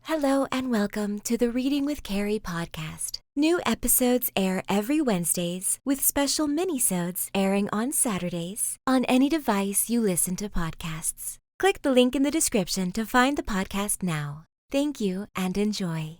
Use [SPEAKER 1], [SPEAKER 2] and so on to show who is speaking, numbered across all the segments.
[SPEAKER 1] Hello and welcome to the Reading with Cari podcast. New episodes air every Wednesdays with special minisodes airing on Saturdays on any device you listen to podcasts. Click the link in the description to find the podcast now. Thank you and enjoy.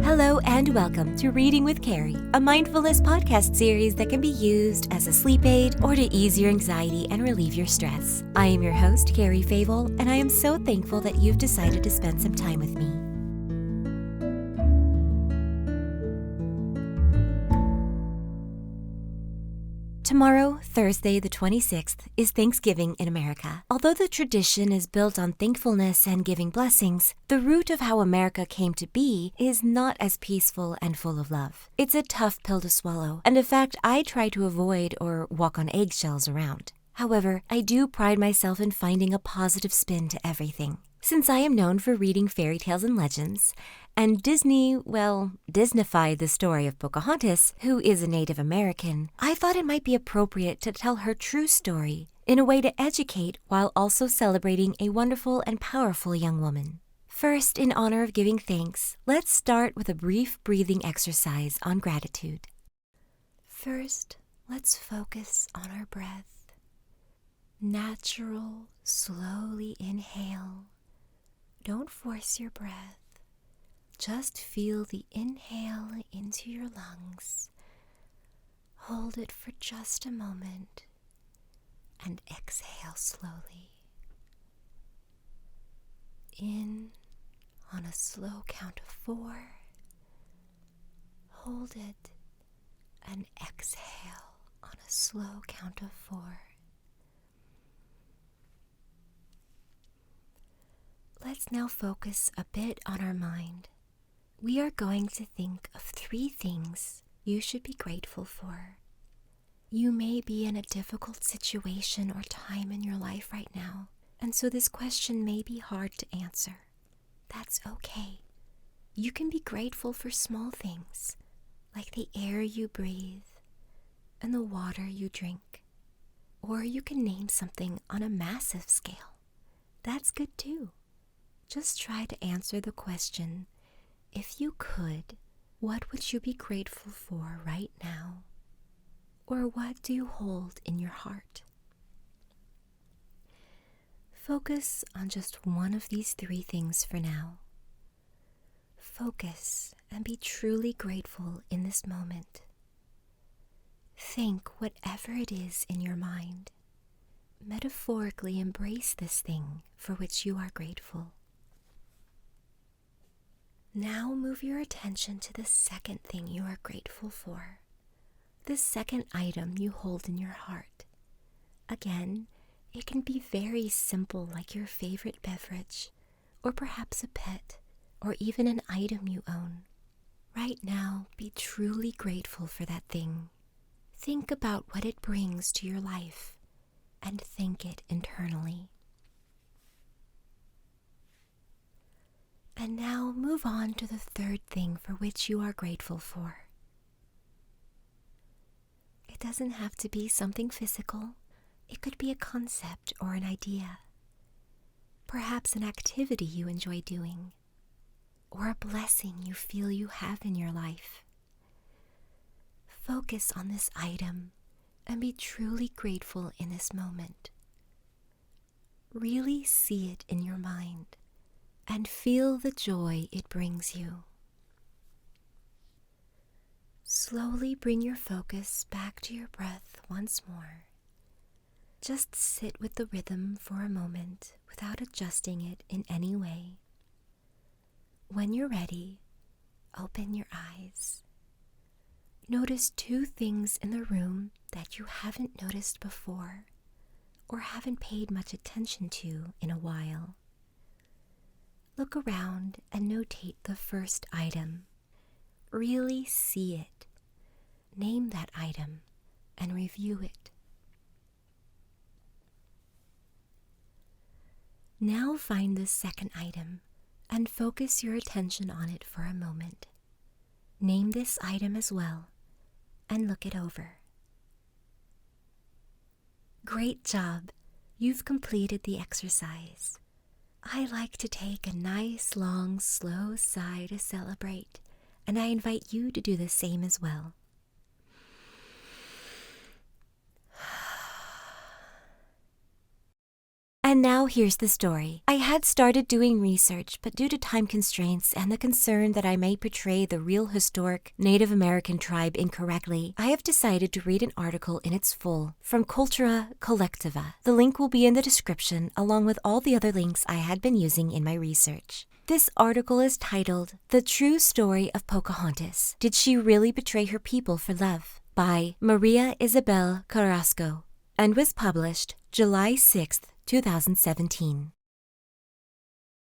[SPEAKER 1] Hello and welcome to Reading with Cari, a mindfulness podcast series that can be used as a sleep aid or to ease your anxiety and relieve your stress. I am your host, Cari Favole, and I am so thankful that you've decided to spend some time with me. Tomorrow, Thursday the 26th, is Thanksgiving in America. Although the tradition is built on thankfulness and giving blessings, the root of how America came to be is not as peaceful and full of love. It's a tough pill to swallow, and a fact I try to avoid or walk on eggshells around. However, I do pride myself in finding a positive spin to everything. Since I am known for reading fairy tales and legends, and Disneyfied the story of Pocahontas, who is a Native American, I thought it might be appropriate to tell her true story in a way to educate while also celebrating a wonderful and powerful young woman. First, in honor of giving thanks, let's start with a brief breathing exercise on gratitude. First, let's focus on our breath. Natural, slowly inhale. Don't force your breath. Just feel the inhale into your lungs. Hold it for just a moment and exhale slowly. In on a slow count of 4. Hold it and exhale on a slow count of 4. Let's now focus a bit on our mind. We are going to think of 3 things you should be grateful for. You may be in a difficult situation or time in your life right now, and so this question may be hard to answer. That's okay. You can be grateful for small things, like the air you breathe and the water you drink. Or you can name something on a massive scale. That's good too. Just try to answer the question, if you could, what would you be grateful for right now? Or what do you hold in your heart? Focus on just one of these 3 things for now. Focus and be truly grateful in this moment. Think whatever it is in your mind. Metaphorically embrace this thing for which you are grateful. Now move your attention to the second thing you are grateful for, the second item you hold in your heart. Again, it can be very simple, like your favorite beverage, or perhaps a pet, or even an item you own. Right now, be truly grateful for that thing. Think about what it brings to your life, and thank it internally. And now move on to the third thing for which you are grateful for. It doesn't have to be something physical. It could be a concept or an idea. Perhaps an activity you enjoy doing, or a blessing you feel you have in your life. Focus on this item and be truly grateful in this moment. Really see it in your mind and feel the joy it brings you. Slowly bring your focus back to your breath once more. Just sit with the rhythm for a moment without adjusting it in any way. When you're ready, open your eyes. Notice 2 things in the room that you haven't noticed before or haven't paid much attention to in a while. Look around and notate the first item. Really see it. Name that item and review it. Now find the second item and focus your attention on it for a moment. Name this item as well and look it over. Great job! you've completed the exercise. I like to take a nice, long, slow sigh to celebrate, and I invite you to do the same as well. And now here's the story. I had started doing research, but due to time constraints and the concern that I may portray the real historic Native American tribe incorrectly, I have decided to read an article in its full from Cultura Collectiva. The link will be in the description, along with all the other links I had been using in my research. This article is titled, "The True Story of Pocahontas. Did She Really Betray Her People for Love?" by Maria Isabel Carrasco, and was published July 6th, 2017.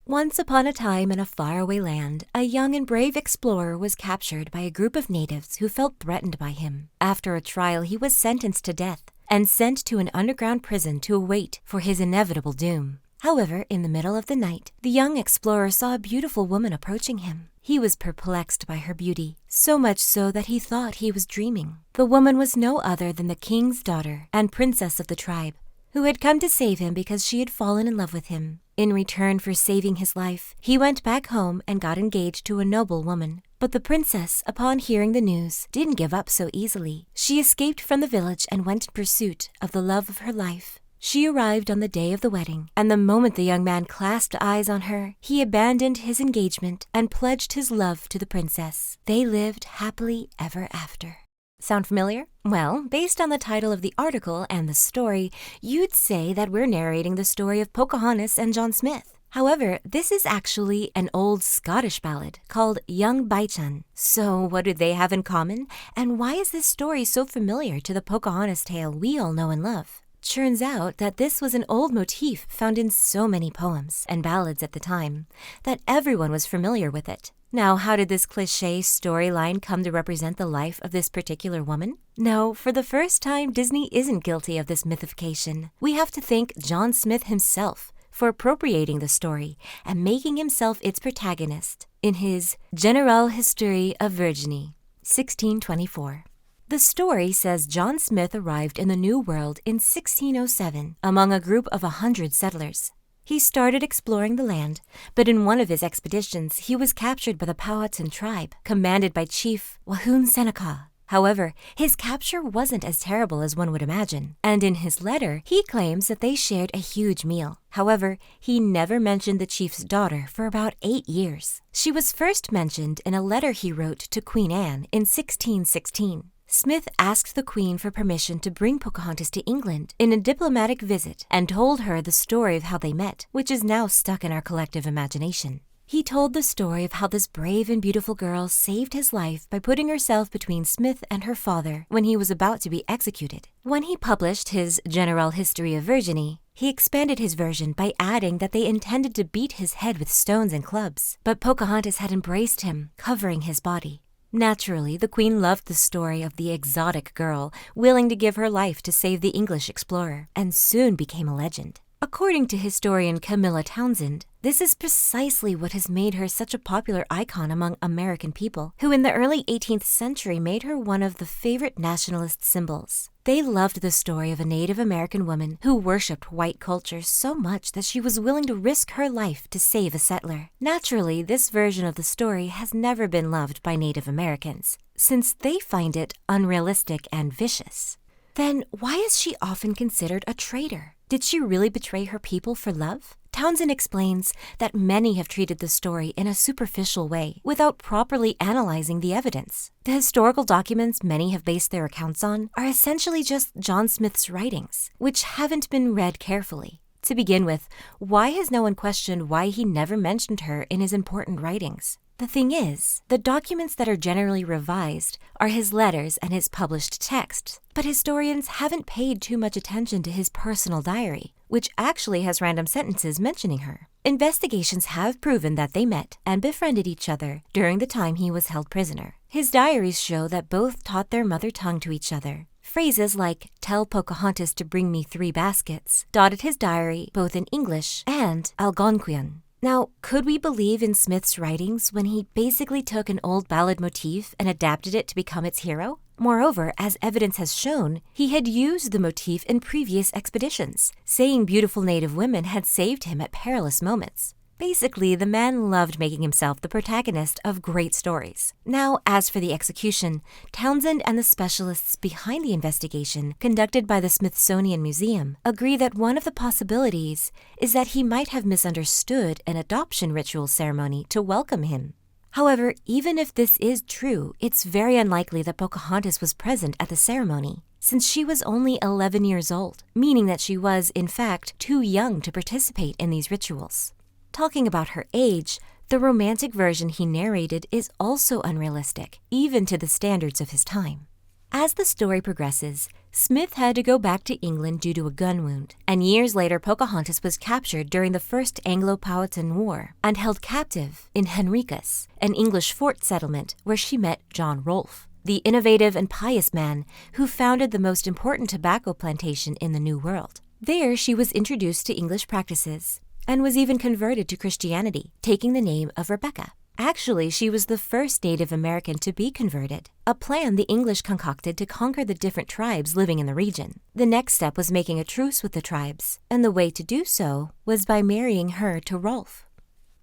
[SPEAKER 1] Once upon a time in a faraway land, a young and brave explorer was captured by a group of natives who felt threatened by him. After a trial, he was sentenced to death and sent to an underground prison to await for his inevitable doom. However, in the middle of the night, the young explorer saw a beautiful woman approaching him. He was perplexed by her beauty, so much so that he thought he was dreaming. The woman was no other than the king's daughter and princess of the tribe, who had come to save him because she had fallen in love with him. In return for saving his life, he went back home and got engaged to a noble woman. But the princess, upon hearing the news, didn't give up so easily. She escaped from the village and went in pursuit of the love of her life. She arrived on the day of the wedding, and the moment the young man clasped eyes on her, he abandoned his engagement and pledged his love to the princess. They lived happily ever after. Sound familiar? Well, based on the title of the article and the story, you'd say that we're narrating the story of Pocahontas and John Smith. However, this is actually an old Scottish ballad called Young Baichan. So what do they have in common? And why is this story so familiar to the Pocahontas tale we all know and love? Turns out that this was an old motif found in so many poems and ballads at the time that everyone was familiar with it. Now, how did this cliché storyline come to represent the life of this particular woman? No, for the first time, Disney isn't guilty of this mythification. We have to thank John Smith himself for appropriating the story and making himself its protagonist in his Generale Histoire of Virginie, 1624. The story says John Smith arrived in the New World in 1607 among a group of 100 settlers. He started exploring the land, but in one of his expeditions, he was captured by the Powhatan tribe, commanded by Chief Wahun Seneca. However, his capture wasn't as terrible as one would imagine, and in his letter, he claims that they shared a huge meal. However, he never mentioned the chief's daughter for about 8 years. She was first mentioned in a letter he wrote to Queen Anne in 1616. Smith asked the Queen for permission to bring Pocahontas to England in a diplomatic visit and told her the story of how they met, which is now stuck in our collective imagination. He told the story of how this brave and beautiful girl saved his life by putting herself between Smith and her father when he was about to be executed. When he published his Generale Histoire of Virginie, he expanded his version by adding that they intended to beat his head with stones and clubs, but Pocahontas had embraced him, covering his body. Naturally, the Queen loved the story of the exotic girl willing to give her life to save the English explorer, and soon became a legend. According to historian Camilla Townsend, this is precisely what has made her such a popular icon among American people, who in the early 18th century made her one of the favorite nationalist symbols. They loved the story of a Native American woman who worshipped white culture so much that she was willing to risk her life to save a settler. Naturally, this version of the story has never been loved by Native Americans, since they find it unrealistic and vicious. Then why is she often considered a traitor? Did she really betray her people for love? Townsend explains that many have treated the story in a superficial way without properly analyzing the evidence. The historical documents many have based their accounts on are essentially just John Smith's writings, which haven't been read carefully. To begin with, why has no one questioned why he never mentioned her in his important writings? The thing is, the documents that are generally revised are his letters and his published texts, but historians haven't paid too much attention to his personal diary, which actually has random sentences mentioning her. Investigations have proven that they met and befriended each other during the time he was held prisoner. His diaries show that both taught their mother tongue to each other. Phrases like, "Tell Pocahontas to bring me 3 baskets," dotted his diary both in English and Algonquian. Now, could we believe in Smith's writings when he basically took an old ballad motif and adapted it to become its hero? Moreover, as evidence has shown, he had used the motif in previous expeditions, saying beautiful native women had saved him at perilous moments. Basically, the man loved making himself the protagonist of great stories. Now, as for the execution, Townsend and the specialists behind the investigation, conducted by the Smithsonian Museum, agree that one of the possibilities is that he might have misunderstood an adoption ritual ceremony to welcome him. However, even if this is true, it's very unlikely that Pocahontas was present at the ceremony, since she was only 11 years old, meaning that she was, in fact, too young to participate in these rituals. Talking about her age, the romantic version he narrated is also unrealistic, even to the standards of his time. As the story progresses, Smith had to go back to England due to a gun wound, and years later Pocahontas was captured during the First Anglo-Powhatan War and held captive in Henricus, an English fort settlement where she met John Rolfe, the innovative and pious man who founded the most important tobacco plantation in the New World. There she was introduced to English practices and was even converted to Christianity, taking the name of Rebecca. Actually, she was the first Native American to be converted, a plan the English concocted to conquer the different tribes living in the region. The next step was making a truce with the tribes, and the way to do so was by marrying her to Rolfe.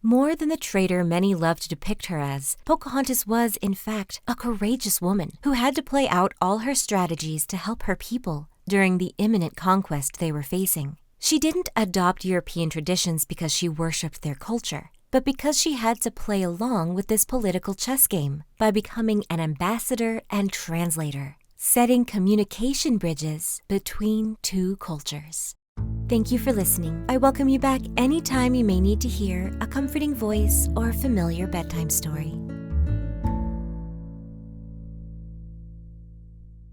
[SPEAKER 1] More than the traitor many love to depict her as, Pocahontas was, in fact, a courageous woman who had to play out all her strategies to help her people during the imminent conquest they were facing. She didn't adopt European traditions because she worshipped their culture, but because she had to play along with this political chess game by becoming an ambassador and translator, setting communication bridges between two cultures. Thank you for listening. I welcome you back anytime you may need to hear a comforting voice or a familiar bedtime story.